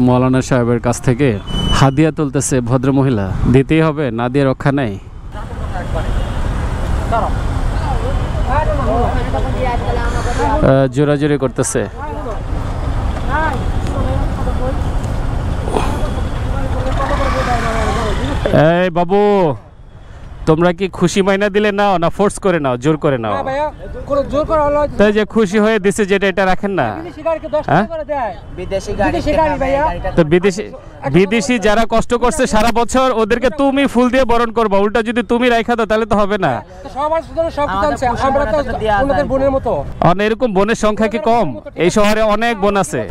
মৌলানা সাহেবের কাছ থেকে হাদিয়া তুলতেছে ভদ্রমহিলা। দিতেই হবে, না দিয়ে রক্ষা নাই। জোরাজোরি করতেছে। এই বাবু, তোমরা কি খুশি মাইনা দিলে নাও না ফোর্স করে নাও, জোর করে নাও? তাই যে খুশি হয়ে দিছে যেটা, এটা রাখেন না। তো বিদেশি যারা কষ্ট করছে সারা বছর, ওদেরকে তুমি ফুল দিয়ে বরণ করবা, উল্টা যদি তুমি রাখা দাও তাহলে তো হবে না। এরকম বোনের সংখ্যা কি কম? এই শহরে অনেক বোন আছে।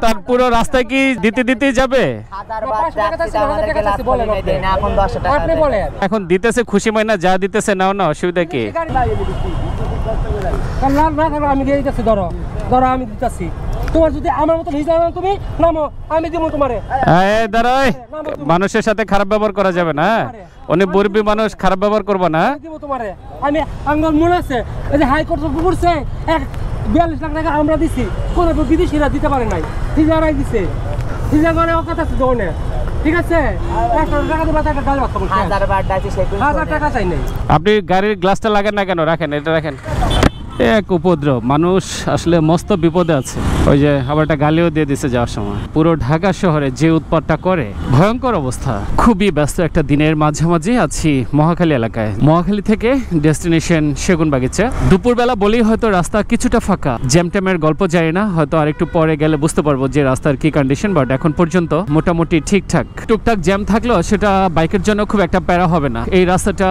তার পুরো রাস্তায় কি দিতে দিতে যাবে? এখন দিতেছে খুশি মাইনা, যা দিতেছে নাও না, অসুবিধা কি? আমি দিয়ে দিতেছি, ধরো ধরো আমি দিতেছি। তোমার যদি আমার মতো হিসাব তুমি নামো, আমি দিব তোমারে। দাঁড়াই, মানুষের সাথে খারাপ ব্যবহার করা যাবে না। অনেক মুরব্বী মানুষ, খারাপ ব্যবহার করবো না। দিব তোমারে আমি। আঙ্গল মনে আছে এই যে হাইকোর্ট করছে 42 লাখ টাকা আমরা দিছি, কোন বিদেশিরা দিতে পারে নাই, হিজারাই দিছে। হিজা করে ও কথা আছে দোনে, ঠিক আছে? 100 টাকা দিবা, একটা ডাল ভাত খাবো। 1000 টাকা চাই নাই। আপনি গাড়ির গ্লাসটা লাগান না কেন? রাখেন, এটা রাখেন। এক উপদ্রব, মানুষ আসলে মস্ত বিপদে আছে। ওই যে আবার একটা গালিও দিয়ে দিছে যাওয়ার সময়। পুরো ঢাকা শহরে যে উৎপাতটা করে, ভয়ঙ্কর অবস্থা। খুবই ব্যস্ত একটা দিনের মাঝামাঝি আছি মহাখালী এলাকায়। মহাখালী থেকে ডেস্টিনেশন সেগুনবাগিচা। দুপুরবেলা বলেই হয়তো রাস্তা কিছুটা ফাঁকা, জ্যামট্যামের গল্প জানি না, হয়তো আরেকটু পরে গেলে বুঝতে পারবো যে রাস্তার কি কন্ডিশন। বাট এখন পর্যন্ত মোটামুটি ঠিকঠাক। টুকটাক জ্যাম থাকলেও সেটা বাইকের জন্য খুব একটা প্যারা হবে না। এই রাস্তাটা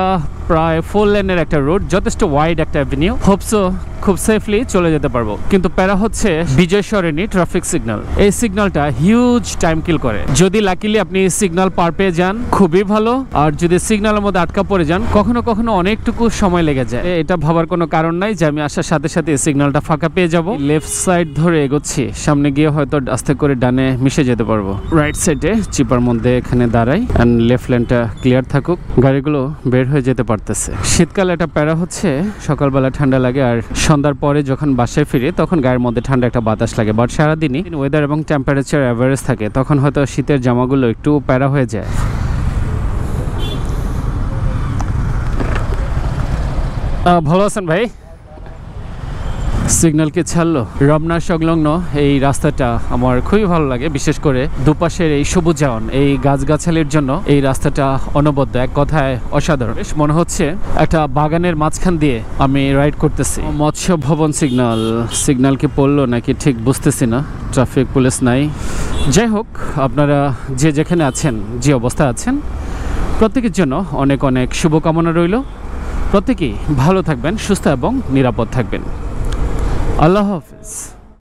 প্রায় 4 লেনের একটা রোড, যথেষ্ট ওয়াইড একটা অ্যাভিনিউ। হোপসো খুব সেফলি চলে যেতে পারবো। কিন্তু প্যারা হচ্ছে বিজয় সরণি ট্রাফিক সিগন্যাল। এই সিগন্যালটা হিউজ টাইম কিল করে। যদি লাকিলি আপনি সিগন্যাল পার পেয়ে যান খুবই ভালো, আর যদি সিগন্যালের মধ্যে আটকা পড়ে যান কখনো কখনো অনেকটুকু সময় লেগে যায়। এটা ভাবার কোনো কারণ নাই যে আমি আসার সাথে সাথে সিগন্যালটা ফাঁকা পেয়ে যাব। লেফট সাইড ধরে এগোচ্ছি, সামনে গিয়ে হয়তো আস্তে করে ডানে মিশে যেতে পারবো। রাইট সাইডে চিপার মধ্যে এখানে দাঁড়াই, এন্ড লেফট লেনটা ক্লিয়ার থাকুক, গাড়িগুলো বের হয়ে যেতে পারতেছে। শীতকালে একটা প্যারা হচ্ছে সকালবেলা ঠান্ডা লাগে, আর সন্ধ্যার পরে যখন বাসায় ফিরে তখন গায়ের মধ্যে ঠান্ডা একটা বাতাস লাগে। বাট সারাদিনই ওয়েদার এবং টেম্পারেচার অ্যাভারেজ থাকে, তখন হয়তো শীতের জামাগুলো একটু প্যারা হয়ে যায়। ভালো আছেন ভাই? সিগন্যাল কি ছাড়লো? রমনা সংলগ্ন এই রাস্তাটা আমার খুবই ভালো লাগে, বিশেষ করে দুপাশের এই সবুজায়ন, এই গাছগাছালির জন্য এই রাস্তাটা অনবদ্য। এক কথায় অসাধারণ। বেশ মনে হচ্ছে একটা বাগানের মাঝখান দিয়ে আমি রাইড করতেছি। মৎস্য ভবন সিগন্যাল কি পড়লো নাকি ঠিক বুঝতেছি না, ট্রাফিক পুলিশ নাই। যাই হোক, আপনারা যে যেখানে আছেন, যে অবস্থায় আছেন, প্রত্যেকের জন্য অনেক অনেক শুভকামনা রইল। প্রত্যেকেই ভালো থাকবেন, সুস্থ এবং নিরাপদ থাকবেন। আল্লাহ হাফেজ।